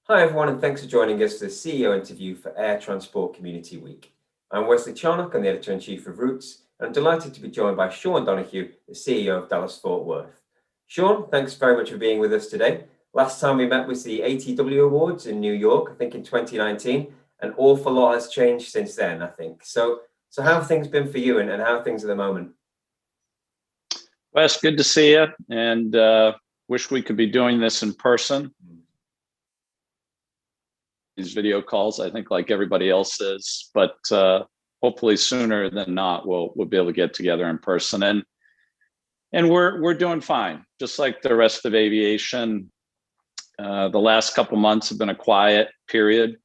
Hi everyone, and thanks for joining us for the CEO interview for Air Transport Community Week. I'm Wesley Charnock, I'm the Editor-in-Chief of Routes, and I'm delighted to be joined by Sean Donohue, the CEO of Dallas Fort Worth. Sean, thanks very much for being with us today. Last time we met was the ATW Awards in New York, I think in 2019. An awful lot has changed since then, I think. So how have things been for you and how are things at the moment? Wes, good to see you, and wish we could be doing this in person. These video calls, I think, like everybody else is, but hopefully sooner than not, we'll be able to get together in person. And we're doing fine, just like the rest of aviation. The last couple months have been a quiet period,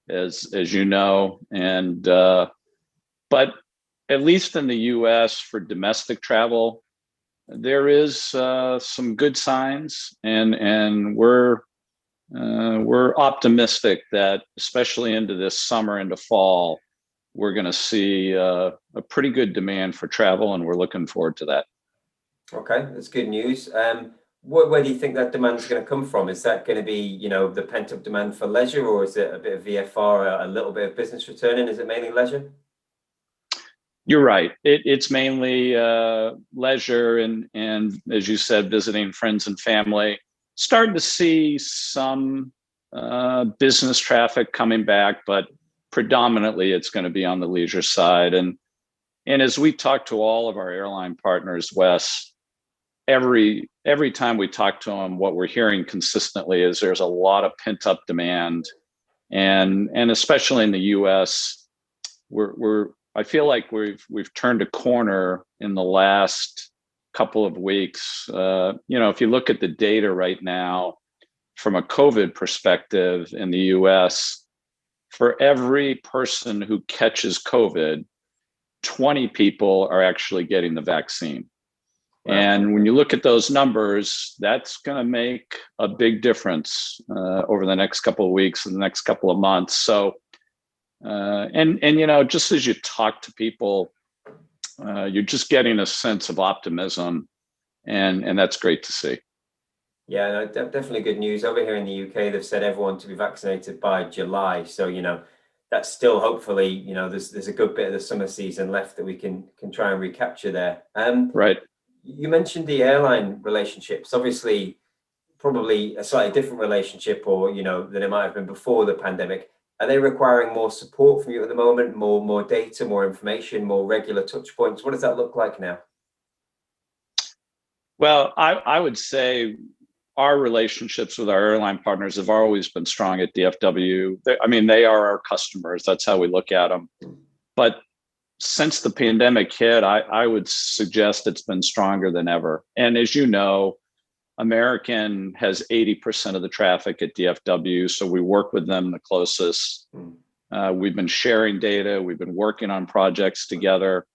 as you know, and but at least in the U.S. for domestic travel, there is some good signs, and we're optimistic that, especially into this summer, into fall, we're going to see a pretty good demand for travel, and we're looking forward to that. Okay, that's good news. Where do you think that demand is going to come from? Is that going to be, the pent-up demand for leisure, or is it a bit of VFR, a little bit of business returning? Is it mainly leisure? You're right. It's mainly leisure and, as you said, visiting friends and family. Starting to see some business traffic coming back, but predominantly it's going to be on the leisure side. And as we talk to all of our airline partners, Wes, every time we talk to them, what we're hearing consistently is there's a lot of pent-up demand, and especially in the U.S., I feel like we've turned a corner in the last couple of weeks. If you look at the data right now from a COVID perspective in the US, for every person who catches COVID, 20 people are actually getting the vaccine. Wow. And when you look at those numbers, that's going to make a big difference over the next couple of weeks and the next couple of months. So, just as you talk to people, you're just getting a sense of optimism, and that's great to see. Yeah, no, definitely good news. Over here in the UK, they've said everyone to be vaccinated by July. So, that's still hopefully, there's a good bit of the summer season left that we can try and recapture there. Right. You mentioned the airline relationships. Obviously, probably a slightly different relationship, or, than it might have been before the pandemic. Are they requiring more support from you at the moment? More data, more information, more regular touch points? What does that look like now? Well, I would say our relationships with our airline partners have always been strong at DFW. They are our customers. That's how we look at them. But since the pandemic hit, I would suggest it's been stronger than ever. And as you know, American has 80% of the traffic at DFW, so we work with them the closest. We've been sharing data. We've been working on projects together.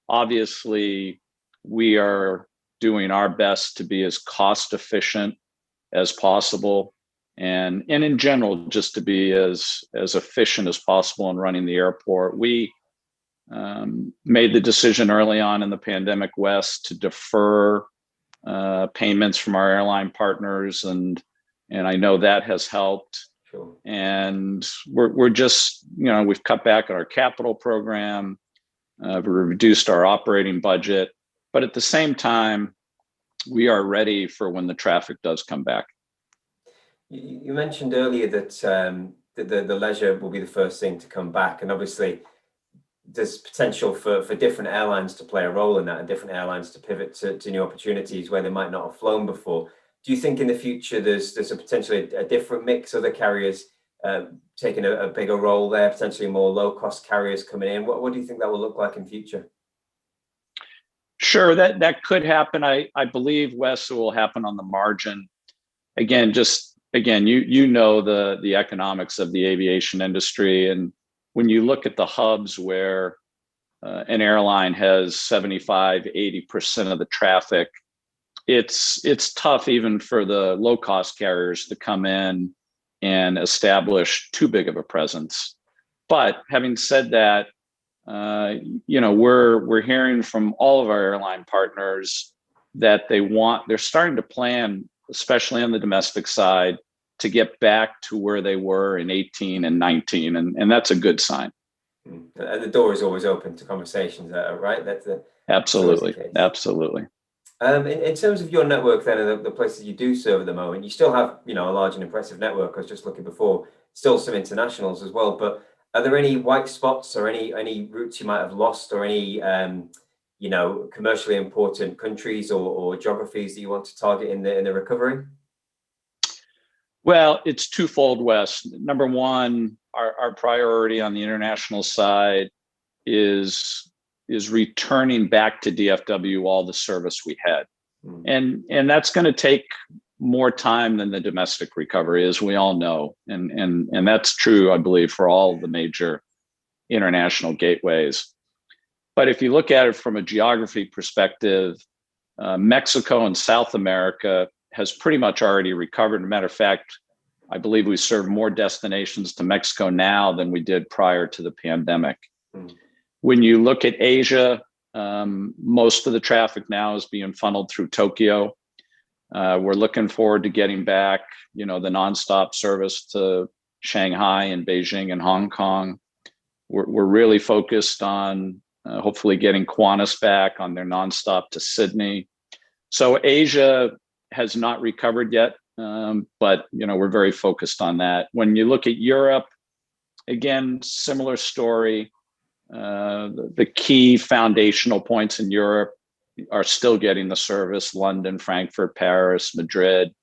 Obviously, we are doing our best to be as cost efficient as possible, and in general, just to be as efficient as possible in running the airport. We made the decision early on in the pandemic, West, to defer payments from our airline partners, and I know that has helped. Sure. And we're just, we've cut back on our capital program, we reduced our operating budget, but at the same time, we are ready for when the traffic does come back. You mentioned earlier that the leisure will be the first thing to come back, and obviously there's potential for different airlines to play a role in that, and different airlines to pivot to new opportunities where they might not have flown before. Do you think in the future there's a potentially a different mix of the carriers taking a bigger role there, potentially more low-cost carriers coming in? What do you think that will look like in future? Sure, that could happen. I believe, Wes, it will happen on the margin. Again, you know the economics of the aviation industry, and when you look at the hubs where an airline has 75-80% of the traffic, it's tough even for the low-cost carriers to come in and establish too big of a presence. But having said that, we're hearing from all of our airline partners that they're starting to plan, especially on the domestic side, to get back to where they were in 18 and 19. And that's a good sign. And the door is always open to conversations, right? That's Absolutely. the case. Absolutely. In terms of your network then, and the places you do serve at the moment, you still have, a large and impressive network. I was just looking before, still some internationals as well, but are there any white spots or any routes you might have lost, or any, commercially important countries or geographies that you want to target in the recovery? Well, it's twofold, Wes. Number one, our priority on the international side is returning back to DFW all the service we had. And that's going to take more time than the domestic recovery, as we all know. And that's true, I believe, for all the major international gateways. But if you look at it from a geography perspective, Mexico and South America has pretty much already recovered. As a matter of fact, I believe we serve more destinations to Mexico now than we did prior to the pandemic. When you look at Asia, most of the traffic now is being funneled through Tokyo. We're looking forward to getting back, the nonstop service to Shanghai and Beijing and Hong Kong. We're really focused on hopefully getting Qantas back on their nonstop to Sydney. So Asia has not recovered yet, but we're very focused on that. When you look at Europe, again, similar story. The key foundational points in Europe are still getting the service: London, Frankfurt, Paris, Madrid.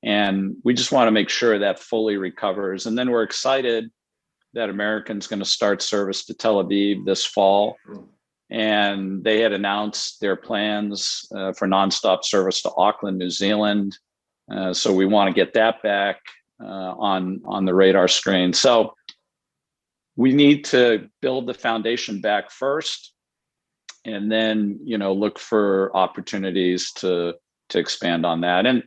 And we just want to make sure that fully recovers. And then we're excited that American's going to start service to Tel Aviv this fall. And they had announced their plans for nonstop service to Auckland, New Zealand. So we want to get that back on the radar screen. So we need to build the foundation back first, and then look for opportunities to expand on that. And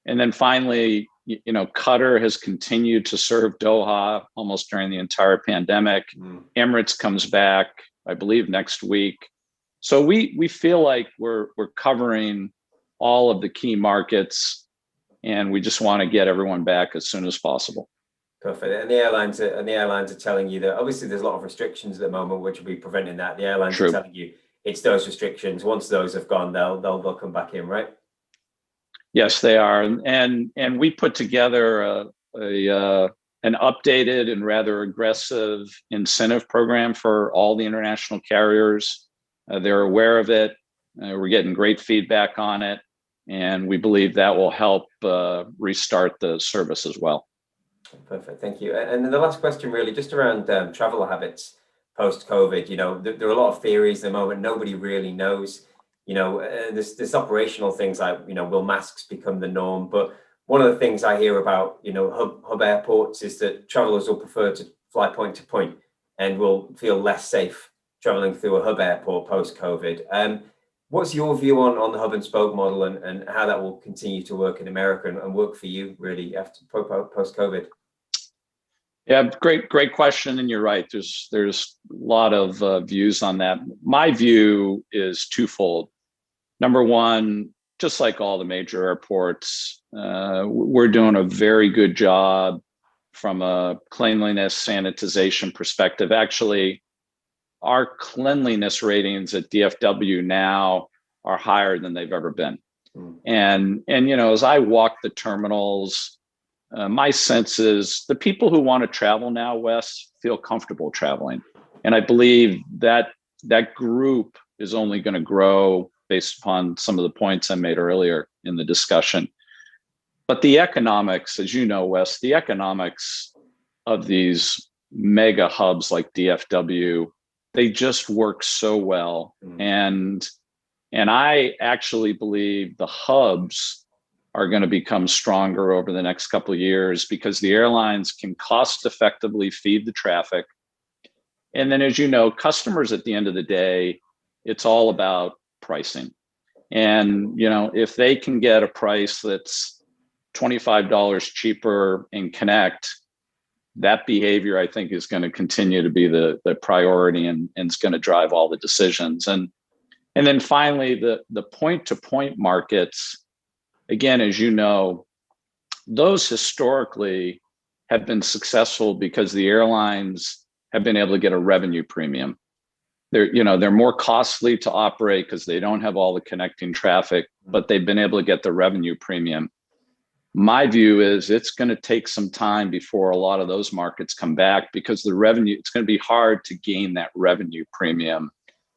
then finally, Qatar has continued to serve Doha almost during the entire pandemic. Emirates comes back, I believe, next week. So we feel like we're covering all of the key markets, and we just want to get everyone back as soon as possible. Perfect. And the airlines are telling you that obviously there's a lot of restrictions at the moment which will be preventing that. The airlines are telling you it's those restrictions. Once those have gone, they'll come back in, right? Yes, they are. And we put together an updated and rather aggressive incentive program for all the international carriers. They're aware of it. We're getting great feedback on it, and we believe that will help restart the service as well. Perfect, thank you. And then the last question, really, just around travel habits post-COVID. There are a lot of theories at the moment. Nobody really knows. There's operational things like, will masks become the norm? But one of the things I hear about, hub airports is that travelers will prefer to fly point to point and will feel less safe traveling through a hub airport post-COVID. What's your view on the hub and spoke model and how that will continue to work in America and work for you really after post-COVID? Yeah, great question. And you're right. There's a lot of views on that. My view is twofold. Number one, just like all the major airports, we're doing a very good job from a cleanliness, sanitization perspective. Actually, our cleanliness ratings at DFW now are higher than they've ever been. And as I walk the terminals, my sense is the people who want to travel now, Wes, feel comfortable traveling. And I believe that group is only going to grow based upon some of the points I made earlier in the discussion. But the economics, as you know, Wes, the economics of these mega hubs like DFW, they just work so well. And I actually believe the hubs are going to become stronger over the next couple of years because the airlines can cost effectively feed the traffic. And then, as you know, customers at the end of the day, it's all about pricing. And, if they can get a price that's $25 cheaper in Connect, that behavior, I think, is going to continue to be the priority and it's going to drive all the decisions. And then finally, the point-to-point markets, again, as you know, those historically have been successful because the airlines have been able to get a revenue premium. They're more costly to operate because they don't have all the connecting traffic, but they've been able to get the revenue premium. My view is it's going to take some time before a lot of those markets come back, because the revenue, it's going to be hard to gain that revenue premium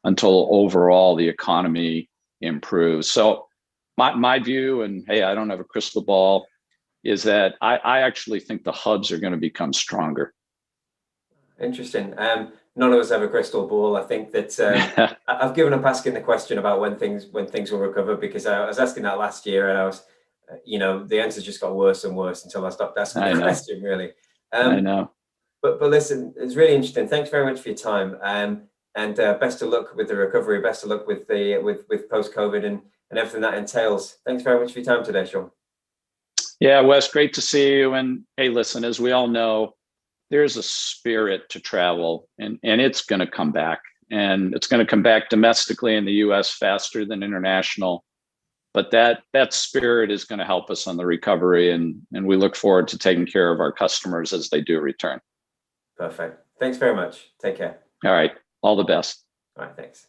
until overall the economy improves. So my view, and hey, I don't have a crystal ball, is that I actually think the hubs are going to become stronger. Interesting. None of us have a crystal ball. I think that I've given up asking the question about when things will recover, because I was asking that last year, and I was, the answers just got worse and worse until I stopped asking the question, really. I know. But listen, it's really interesting. Thanks very much for your time. And best of luck with the recovery. Best of luck with with post-COVID and everything that entails. Thanks very much for your time today, Sean. Yeah, Wes, great to see you. And hey, listen, as we all know, there's a spirit to travel, and it's going to come back, and it's going to come back domestically in the US faster than international. But that spirit is going to help us on the recovery, and we look forward to taking care of our customers as they do return. Perfect. Thanks very much. Take care. All right. All the best. All right. Thanks.